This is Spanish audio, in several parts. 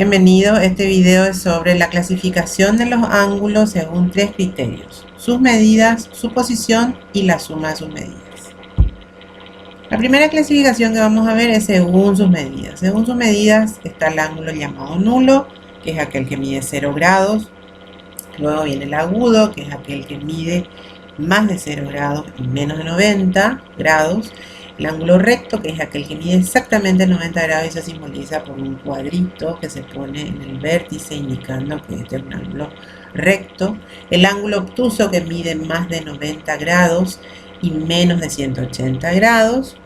Bienvenido, este video es sobre la clasificación de los ángulos según tres criterios: sus medidas, su posición y la suma de sus medidas. La primera clasificación que vamos a ver es según sus medidas. Según sus medidas está el ángulo llamado nulo, que es aquel que mide 0 grados. Luego viene el agudo, que es aquel que mide más de 0 grados y menos de 90 grados. El ángulo recto, que es aquel que mide exactamente 90 grados y se simboliza por un cuadrito que se pone en el vértice indicando que este es un ángulo recto. El ángulo obtuso, que mide más de 90 grados y menos de 180 grados.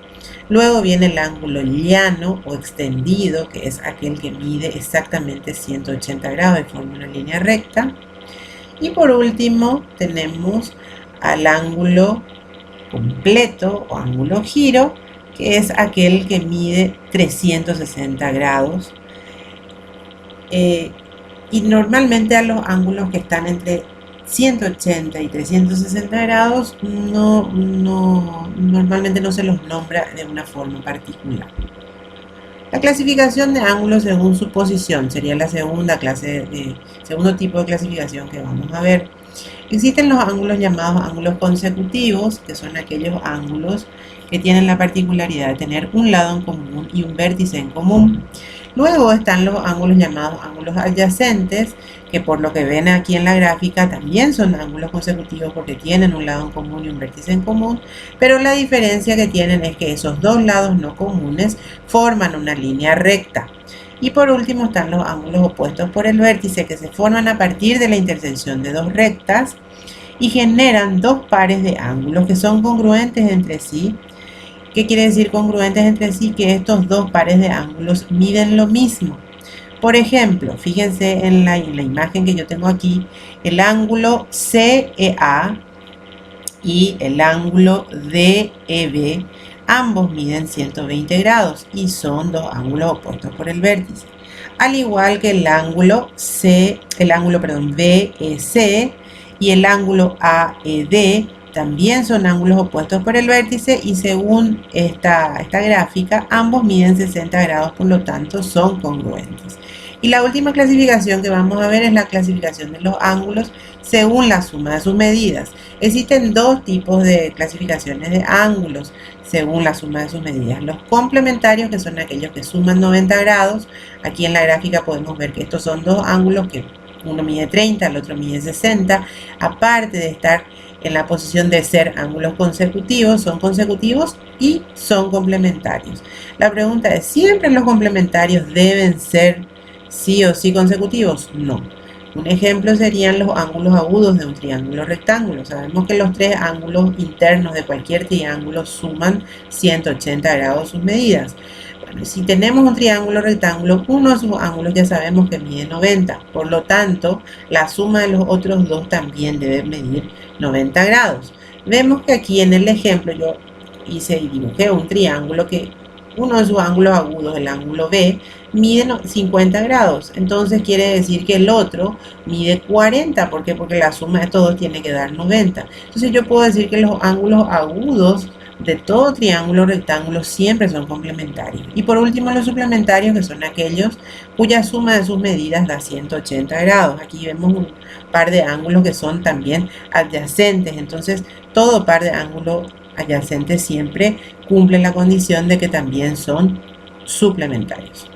Luego viene el ángulo llano o extendido, que es aquel que mide exactamente 180 grados y forma una línea recta. Y por último tenemos al ángulo completo o ángulo giro, que es aquel que mide 360 grados. Y normalmente a los ángulos que están entre 180 y 360 grados normalmente no se los nombra de una forma particular. La clasificación de ángulos según su posición sería la segundo tipo de clasificación que vamos a ver. Existen los ángulos llamados ángulos consecutivos, que son aquellos ángulos que tienen la particularidad de tener un lado en común y un vértice en común. Luego están los ángulos llamados ángulos adyacentes, que por lo que ven aquí en la gráfica también son ángulos consecutivos porque tienen un lado en común y un vértice en común, pero la diferencia que tienen es que esos dos lados no comunes forman una línea recta. Y por último están los ángulos opuestos por el vértice, que se forman a partir de la intersección de dos rectas y generan dos pares de ángulos que son congruentes entre sí. ¿Qué quiere decir congruentes entre sí? Que estos dos pares de ángulos miden lo mismo. Por ejemplo, fíjense en la imagen que yo tengo aquí, el ángulo CEA y el ángulo DEB, ambos miden 120 grados y son dos ángulos opuestos por el vértice. Al igual que el ángulo BEC y el ángulo AED también son ángulos opuestos por el vértice y según esta gráfica ambos miden 60 grados, por lo tanto son congruentes. Y la última clasificación que vamos a ver es la clasificación de los ángulos según la suma de sus medidas. Existen dos tipos de clasificaciones de ángulos según la suma de sus medidas. Los complementarios, que son aquellos que suman 90 grados. Aquí en la gráfica podemos ver que estos son dos ángulos que uno mide 30, el otro mide 60. Aparte de estar en la posición de ser ángulos consecutivos, son consecutivos y son complementarios. La pregunta es, ¿siempre los complementarios deben ser sí o sí consecutivos? No. Un ejemplo serían los ángulos agudos de un triángulo rectángulo. Sabemos que los tres ángulos internos de cualquier triángulo suman 180 grados sus medidas. Bueno, si tenemos un triángulo rectángulo, uno de sus ángulos ya sabemos que mide 90. Por lo tanto, la suma de los otros dos también debe medir 90 grados. Vemos que aquí en el ejemplo yo hice y dibujé un triángulo que uno de sus ángulos agudos, el ángulo B, mide 50 grados. Entonces quiere decir que el otro mide 40. ¿Por qué? Porque la suma de todos tiene que dar 90. Entonces yo puedo decir que los ángulos agudos de todo triángulo rectángulo siempre son complementarios. Y por último los suplementarios, que son aquellos cuya suma de sus medidas da 180 grados. Aquí vemos un par de ángulos que son también adyacentes. Entonces todo par de ángulos adyacentes siempre cumple la condición de que también son suplementarios.